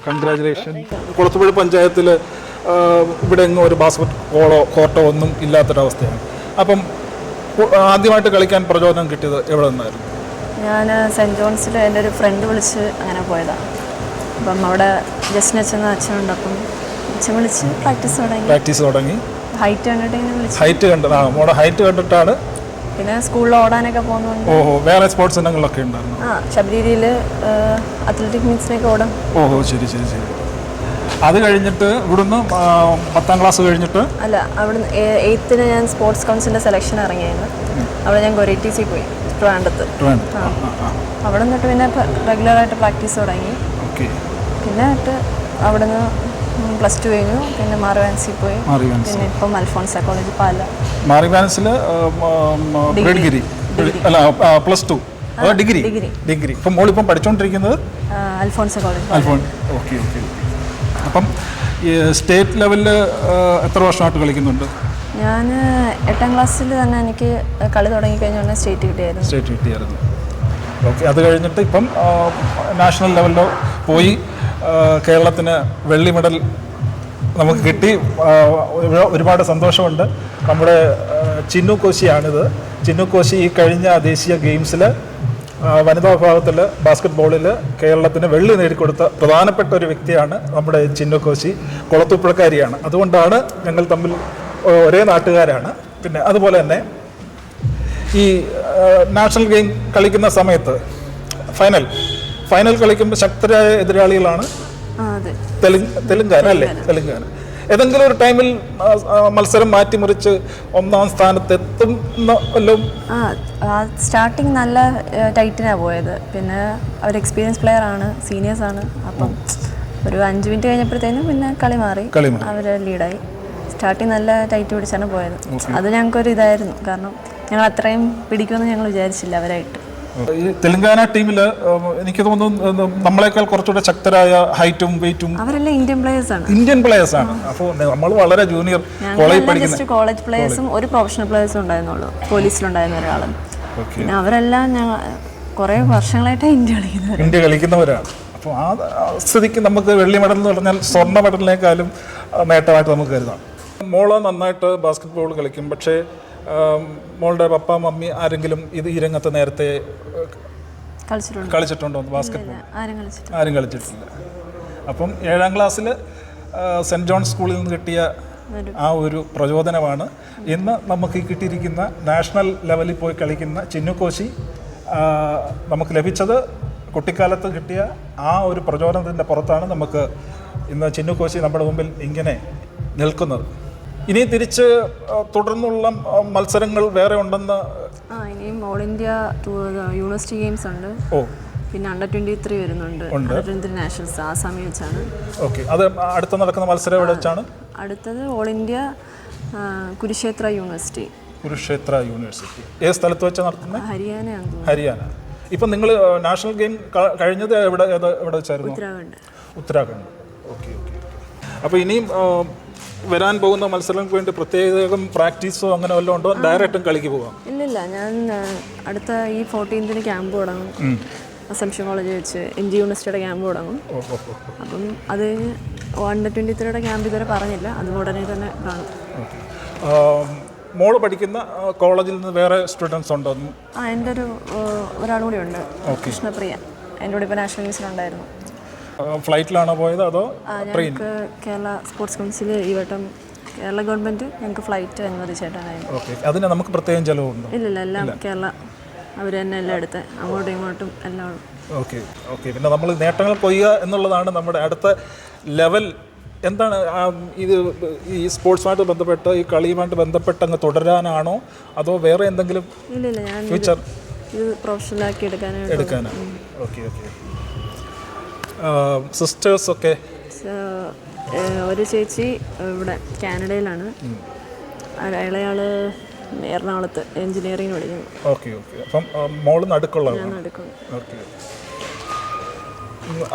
Congratulation. Kulathupuzha പഞ്ചായത്തിൽ ഇവിടെ എങ്ങും ഒരു ബാസ്കറ്റ് കോർട്ടോ ഒന്നും ഇല്ലാത്തൊരവസ്ഥയാണ്. അപ്പം ആദ്യമായിട്ട് കളിക്കാൻ പ്രചോദനം കിട്ടിയത് എവിടെ നിന്നായിരുന്നു? ഞാൻ സെൻറ്റ് ജോൺസിൽ എൻ്റെ ഒരു ഫ്രണ്ട് വിളിച്ച് അങ്ങനെ പോയതാണ്. അപ്പം അവിടെ ജസ്റ്റിന് അച്ഛനുണ്ട്. അപ്പം അച്ഛൻ വിളിച്ച് പ്രാക്ടീസ് തുടങ്ങി. ഹൈറ്റ് കണ്ടിട്ട് ഇങ്ങനെ വിളിച്ചു. ഹൈറ്റ് കണ്ടിട്ടാണ്. പിന്നെ സ്കൂളിൽ ഓടാനൊക്കെ പോകുന്നുണ്ട്. വേറെ സ്പോർട്സ് ഇനങ്ങളൊക്കെ ഉണ്ടായിരുന്നു. ശബരിയിൽ അത്ലറ്റിക് മീറ്റ്സിനൊക്കെ ഓടാം. ശരി. അത് കഴിഞ്ഞിട്ട് ഇവിടുന്ന് 10ാം ക്ലാസ് കഴിഞ്ഞിട്ട് അല്ല, അവിടുന്ന് 8th ഞാൻ സ്പോർട്സ് കൗൺസിലിൻ്റെ സെലക്ഷൻ ഇറങ്ങിയായിരുന്നു. അവിടെ ഞാൻ കൊരേറ്റീസി പോയി, ട്രിവാൻഡ്രത്ത്. അവിടെ നിന്നിട്ട് പിന്നെ റെഗുലറായിട്ട് പ്രാക്ടീസ് തുടങ്ങി. പിന്നെ അവിടുന്ന് +2 കഴിഞ്ഞു. പിന്നെ മാറിവാൻസിൽ പോയി. പിന്നെ ഇപ്പം അൽഫോൺസ കോളേജ് പാല. മാറിവാൻസിൽ +2 ഡിഗ്രി. ഇപ്പം മോളിപ്പം പഠിച്ചുകൊണ്ടിരിക്കുന്നത് അൽഫോൺസ കോളേജ്. ഓക്കെ. അപ്പം സ്റ്റേറ്റ് ലെവലിൽ എത്ര വർഷമായിട്ട് കളിക്കുന്നുണ്ട്? ഞാൻ 8ാം ക്ലാസ്സിൽ തന്നെ എനിക്ക് കളി തുടങ്ങിക്കഴിഞ്ഞാൽ സ്റ്റേറ്റ് കിട്ടിയായിരുന്നു. ഓക്കെ. അത് കഴിഞ്ഞിട്ട് ഇപ്പം നാഷണൽ ലെവലിലോ പോയി കേരളത്തിന് വെള്ളി മെഡൽ നമുക്ക് കിട്ടി. ഒരുപാട് സന്തോഷമുണ്ട്. നമ്മുടെ ചിന്നു കോശിയാണിത്. ചിന്നു കോശി ഈ കഴിഞ്ഞ ദേശീയ ഗെയിംസിൽ വനിതാ വിഭാഗത്തിൽ ബാസ്കറ്റ് ബോളിൽ കേരളത്തിന് വെള്ളി നേടിക്കൊടുത്ത പ്രധാനപ്പെട്ട ഒരു വ്യക്തിയാണ് നമ്മുടെ ചിന്നു കോശി. കുളത്തുപുഴക്കാരിയാണ്. അതുകൊണ്ടാണ് ഞങ്ങൾ തമ്മിൽ ഒരേ നാട്ടുകാരാണ്. പിന്നെ അതുപോലെ തന്നെ ഈ നാഷണൽ ഗെയിം കളിക്കുന്ന സമയത്ത് ഫൈനൽ കളിക്കുമ്പോൾ ശക്തരായ എതിരാളികളാണ് തെലുങ്കാന. ഏതെങ്കിലും ഒരു ടൈമിൽ മത്സരം മാറ്റിമറിച്ച് 1ാം സ്ഥാനത്തെത്തുന്നല്ലോ. സ്റ്റാർട്ടിങ് നല്ല ടൈറ്റിനാണ് പോയത്. പിന്നെ അവർ എക്സ്പീരിയൻസ് പ്ലെയർ ആണ്, സീനിയേഴ്സാണ്. അപ്പം ഒരു 5 മിനിറ്റ് കഴിഞ്ഞപ്പോഴത്തേനും പിന്നെ കളി മാറി. അവർ ലീഡായി. സ്റ്റാർട്ടിങ് നല്ല ടൈറ്റ് പിടിച്ചാണ് പോയത്. അത് ഞങ്ങൾക്കൊരു ഇതായിരുന്നു. കാരണം ഞങ്ങൾ അത്രയും പിടിക്കുമെന്ന് ഞങ്ങൾ വിചാരിച്ചില്ല അവരായിട്ട്. ഈ തെലങ്കാന ടീമിൽ എനിക്ക് തോന്നുന്നു നമ്മളെക്കാൾ കുറച്ചുകൂടെ ശക്തരായ ഹൈറ്റും വെയിറ്റും അവരെല്ലാം ഇന്ത്യൻ പ്ലേയേഴ്സ് ആണ്. അപ്പോൾ നമ്മൾ വളരെ ജൂനിയർ കോളേജ് പ്ലേയേഴ്സും ഒരു പ്രൊഫഷണൽ പ്ലേയേഴ്സും ഉണ്ടായിരുന്നുള്ളൂ. പോലീസിലുണ്ടായിരുന്ന ഒരാളും. പിന്നെ അവരെല്ലാം കുറേ വർഷങ്ങളായിട്ട് ഇന്ത്യ കളിക്കുന്നവരാണ്. അപ്പോൾ ആ സ്ഥിതിക്ക് നമുക്ക് വെള്ളി മെഡൽ എന്ന് പറഞ്ഞാൽ സ്വർണ്ണ മെഡലിനേക്കാളും നേട്ടമായിട്ട് നമുക്ക് കരുതാം. മോള് നന്നായിട്ട് ബാസ്കറ്റ് ബോൾ കളിക്കും. പക്ഷേ മോളുടെ പപ്പ മമ്മി ആരെങ്കിലും ഈ രംഗത്ത് നേരത്തെ കളിച്ചിട്ടുണ്ടോ? ബാസ്കറ്റ് ബോൾ ആരും കളിച്ചിട്ടില്ല. അപ്പം 7ാം ക്ലാസ്സിൽ സെൻറ്റ് ജോൺസ് സ്കൂളിൽ നിന്ന് കിട്ടിയ ആ ഒരു പ്രചോദനമാണ് ഇന്ന് നമുക്ക് കിട്ടിയിരിക്കുന്ന നാഷണൽ ലെവലിൽ പോയി കളിക്കുന്ന ചിന്നു കോശി നമുക്ക് ലഭിച്ചത്. കുട്ടിക്കാലത്ത് കിട്ടിയ ആ ഒരു പ്രചോദനത്തിൻ്റെ പുറത്താണ് നമുക്ക് ഇന്ന് ചിന്നു കോശി നമ്മുടെ മുമ്പിൽ ഇങ്ങനെ നിൽക്കുന്നത്. ഇനി തിരിച്ച് തുടർന്നുള്ള മത്സരങ്ങൾ വേറെ ഉണ്ടെന്ന്. ഇനിയും ഓൾ ഇന്ത്യ യൂണിവേഴ്സിറ്റി ഗെയിംസ് ഉണ്ട്. പിന്നെ അണ്ടർ-23 വരുന്നുണ്ട്. അണ്ടർ-23 നാഷണൽസ് ആസാമിൽ വെച്ചാണ്. ഓക്കെ. അത് അടുത്ത നടക്കുന്ന മത്സരം എവിടെ വെച്ചാണ്? അടുത്തത് ഓൾ ഇന്ത്യ കുരുക്ഷേത്ര യൂണിവേഴ്സിറ്റി. ഏത് സ്ഥലത്ത് വെച്ചാണ് നടത്തുന്നത്? ഹരിയാന. ഇപ്പം നിങ്ങൾ നാഷണൽ ഗെയിം കഴിഞ്ഞത് എവിടെ വെച്ചായിരുന്നു? ഉത്തരാഖണ്ഡ്. ഓക്കെ. അപ്പോൾ ഇനിയും വരാൻ പോകുന്ന മത്സരങ്ങൾക്ക് വേണ്ടി പ്രത്യേകം പ്രാക്ടീസോ അങ്ങനെ വല്ലതും ഉണ്ടോ? ഡയറക്റ്റും കളിക്ക് പോകാം? ഇല്ലില്ല. ഞാൻ അടുത്ത ഈ 14th ക്യാമ്പ് തുടങ്ങും. അസംഷൻ കോളേജ് വെച്ച് NG യൂണിവേഴ്സിറ്റിയുടെ ക്യാമ്പ് തുടങ്ങും. അപ്പം അത് കഴിഞ്ഞ് അണ്ടർ-23 ക്യാമ്പ് ഇതുവരെ പറഞ്ഞില്ല. അത് ഉടനെ തന്നെ കാണും. മോള് പഠിക്കുന്ന കോളേജിൽ നിന്ന് വേറെ സ്റ്റുഡൻസ് ഉണ്ടോ? എൻ്റെ ഒരാളും കൂടി ഉണ്ട്, കൃഷ്ണപ്രിയ. എൻ്റെ കൂടെ ഇപ്പോൾ നാഷണൽ ഗെയിംസിലുണ്ടായിരുന്നു. ഫ്ലൈറ്റിലാണോ പോയത് അതോ ട്രെയിൻ? കേരള സ്പോർട്സ് കൗൺസിൽ ഈ വട്ടം കേരള ഗവൺമെൻറ് ഞങ്ങൾക്ക് ഫ്ലൈറ്റ് അനുവദിച്ചിട്ടുണ്ടായിരുന്നു. ഓക്കെ. അതിന് നമുക്ക് പ്രത്യേകം ചിലവുണ്ടോ? ഇല്ലില്ല, എല്ലാം കേരള അവർ തന്നെ എല്ലാം എടുത്ത് അങ്ങോട്ടും ഇങ്ങോട്ടും എല്ലാം. ഓക്കെ. പിന്നെ നമ്മൾ നേട്ടങ്ങൾ കൊയ്യുക എന്നുള്ളതാണ് നമ്മുടെ അടുത്ത ലെവൽ. എന്താണ് ഇത് ഈ സ്പോർട്സുമായിട്ട് ബന്ധപ്പെട്ട് ഈ കളിയുമായിട്ട് ബന്ധപ്പെട്ട് അങ്ങ് തുടരാനാണോ അതോ വേറെ എന്തെങ്കിലും? ഇല്ലില്ല, ഞാൻ ഫ്യൂച്ചർ ഇത് പ്രൊഫഷണലാക്കി എടുക്കാനാണ്. ഓക്കെ. സിസ്റ്റേഴ്സൊക്കെ? ഒരു ചേച്ചി ഇവിടെ കാനഡയിലാണ്. ഇളയാള് എറണാകുളത്ത് എഞ്ചിനീയറിംഗ് പഠിക്കുന്നു. ഓക്കെ. അപ്പം മോള് നടുക്കുള്ള? ഓക്കെ.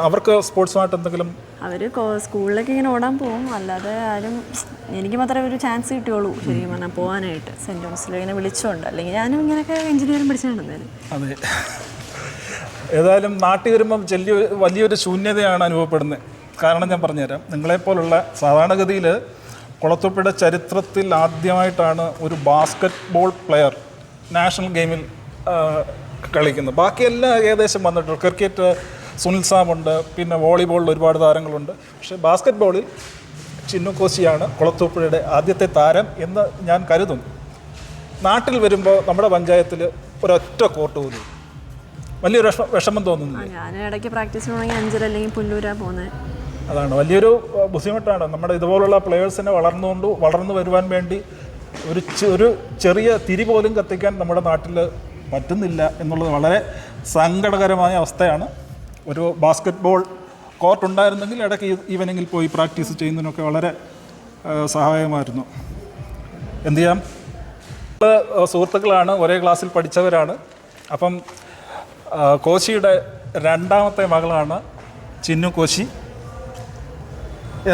അവർക്ക് സ്പോർട്സുമായിട്ട് എന്തെങ്കിലും? അവർ സ്കൂളിലേക്ക് ഇങ്ങനെ ഓടാൻ പോകും. അല്ലാതെ ആരും എനിക്ക് മാത്രമേ ഒരു ചാൻസ് കിട്ടുകയുള്ളൂ ശരിക്കും പറഞ്ഞാൽ പോകാനായിട്ട്. സെൻറ്റ് ജോൺസിൽ ഇങ്ങനെ വിളിച്ചുകൊണ്ട്, അല്ലെങ്കിൽ ഞാനും ഇങ്ങനെയൊക്കെ എഞ്ചിനീയറിംഗ് പഠിച്ചിട്ടുണ്ടെന്ന്. അതെ. ഏതായാലും നാട്ടിൽ വരുമ്പം വലിയൊരു ശൂന്യതയാണ് അനുഭവപ്പെടുന്നത്. കാരണം ഞാൻ പറഞ്ഞുതരാം. നിങ്ങളെപ്പോലുള്ള സാധാരണഗതിയിൽ കുളത്തൂപ്പുഴയുടെ ചരിത്രത്തിൽ ആദ്യമായിട്ടാണ് ഒരു ബാസ്ക്കറ്റ് ബോൾ പ്ലെയർ നാഷണൽ ഗെയിമിൽ കളിക്കുന്നത്. ബാക്കിയെല്ലാം ഏകദേശം വന്നിട്ടുണ്ട്. ക്രിക്കറ്റ് സുനിൽ സാമുണ്ട്, പിന്നെ വോളിബോളിൽ ഒരുപാട് താരങ്ങളുണ്ട്. പക്ഷേ ബാസ്ക്കറ്റ് ബോളിൽ ചിന്നു കോശിയാണ് കുളത്തൂപ്പുഴയുടെ ആദ്യത്തെ താരം എന്ന് ഞാൻ കരുതുന്നു. നാട്ടിൽ വരുമ്പോൾ നമ്മുടെ പഞ്ചായത്തിൽ ഒരൊറ്റ കോർട്ട് പോലും വലിയൊരു വിഷമം തോന്നുന്നില്ല. ഞാൻ ഇടയ്ക്ക് പ്രാക്ടീസിന് പോകണമെങ്കിൽ 5 അല്ലെങ്കിൽ പുല്ലൂരാ പോകുന്നത്. അതാണ് വലിയൊരു ബുദ്ധിമുട്ടാണ്. നമ്മുടെ ഇതുപോലുള്ള പ്ലെയേഴ്സിനെ വളർന്നു വരുവാൻ വേണ്ടി ഒരു ചെറിയ തിരി പോലും കത്തിക്കാൻ നമ്മുടെ നാട്ടിൽ പറ്റുന്നില്ല എന്നുള്ളത് വളരെ സങ്കടകരമായ അവസ്ഥയാണ്. ഒരു ബാസ്ക്കറ്റ് ബോൾ കോർട്ട് ഉണ്ടായിരുന്നെങ്കിൽ ഇടയ്ക്ക് ഈവനിങ്ങിൽ പോയി പ്രാക്ടീസ് ചെയ്യുന്നതിനൊക്കെ വളരെ സഹായമായിരുന്നു. എന്തു ചെയ്യാം, സുഹൃത്തുക്കളാണ്, ഒരേ ക്ലാസ്സിൽ പഠിച്ചവരാണ്. അപ്പം കോശിയുടെ രണ്ടാമത്തെ മകളാണ് ചിന്നു കോശി.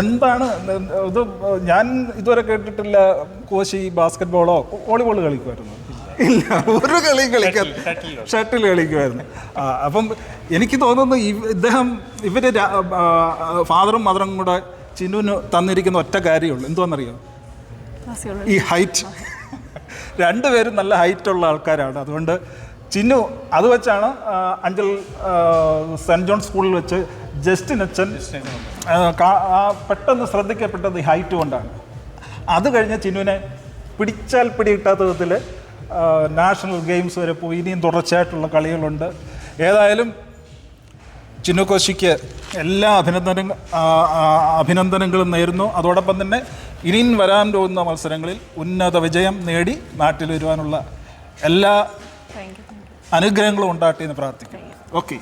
എന്താണ് ഇത്, ഞാൻ ഇതുവരെ കേട്ടിട്ടില്ല കോശി ബാസ്ക്കറ്റ് ബോളോ വോളിബോൾ കളിക്കുമായിരുന്നു. ഇല്ല, ഒരു കളിയും കളിക്കാൻ ഷട്ടിൽ കളിക്കുമായിരുന്നു. അപ്പം എനിക്ക് തോന്നുന്നു ഇവർ ഫാദറും മദറും കൂടെ ചിന്നുവിന് തന്നിരിക്കുന്ന ഒറ്റ കാര്യമുള്ളൂ. എന്തുവാണെന്നറിയോ? ഈ ഹൈറ്റ്. രണ്ടുപേരും നല്ല ഹൈറ്റുള്ള ആൾക്കാരാണ്. അതുകൊണ്ട് ചിന്നു അത് വെച്ചാണ് അഞ്ചൽ സെൻറ്റ് ജോൺ സ്കൂളിൽ വെച്ച് ജസ്റ്റിൻ അച്ഛൻ പെട്ടെന്ന് ശ്രദ്ധിക്കപ്പെട്ടത് ഈ ഹൈറ്റ് കൊണ്ടാണ്. അത് കഴിഞ്ഞ് ചിന്നുവിനെ പിടിച്ചാൽ പിടികിട്ടാത്ത വിധത്തിൽ നാഷണൽ ഗെയിംസ് വരെ പോയി. ഇനിയും തുടർച്ചയായിട്ടുള്ള കളികളുണ്ട്. ഏതായാലും ചിന്നു കോശിക്ക് എല്ലാ അഭിനന്ദനങ്ങളും നേരുന്നു. അതോടൊപ്പം തന്നെ ഇനിയും വരാൻ പോകുന്ന മത്സരങ്ങളിൽ ഉന്നത വിജയം നേടി നാട്ടിൽ വരുവാനുള്ള എല്ലാ അനുഗ്രഹങ്ങളും ഉണ്ടാകട്ടെ എന്ന് പ്രാർത്ഥിക്കുന്നു. ഓക്കെ.